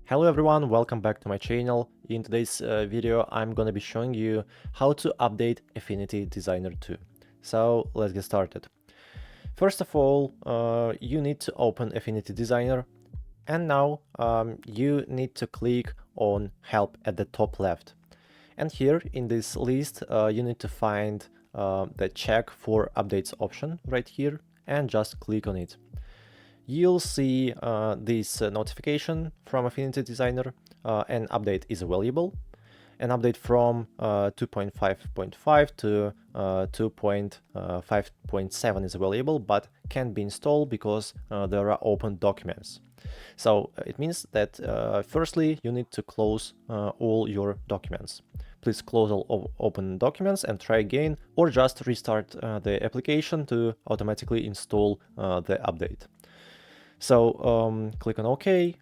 Hello everyone, welcome back to my channel. In today's video I'm gonna be showing you how to update Affinity Designer 2. So let's get started. First of all, you need to open Affinity Designer, and now you need to click on Help at the top left. And here in this list you need to find the check for updates option right here and just click on it. You'll see this notification from Affinity Designer. An update is available. An update from 2.5.5 to 2.5.7 is available, but can't be installed because there are open documents. So it means that firstly, you need to close all your documents. Please close all open documents and try again, or just restart the application to automatically install the update. So click on OK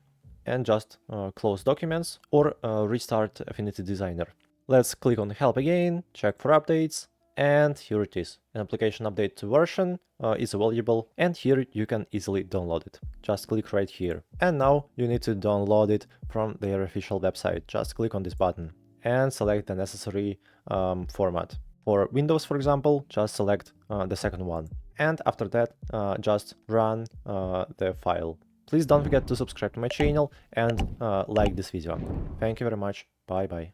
and just close documents or restart Affinity Designer. Let's click on Help again, check for updates, and here it is. An application update to version is available, and here you can easily download it. Just click right here. And now you need to download it from their official website. Just click on this button and select the necessary format. For Windows, for example, just select the second one. And after that, just run the file. Please don't forget to subscribe to my channel and like this video. Thank you very much. Bye bye.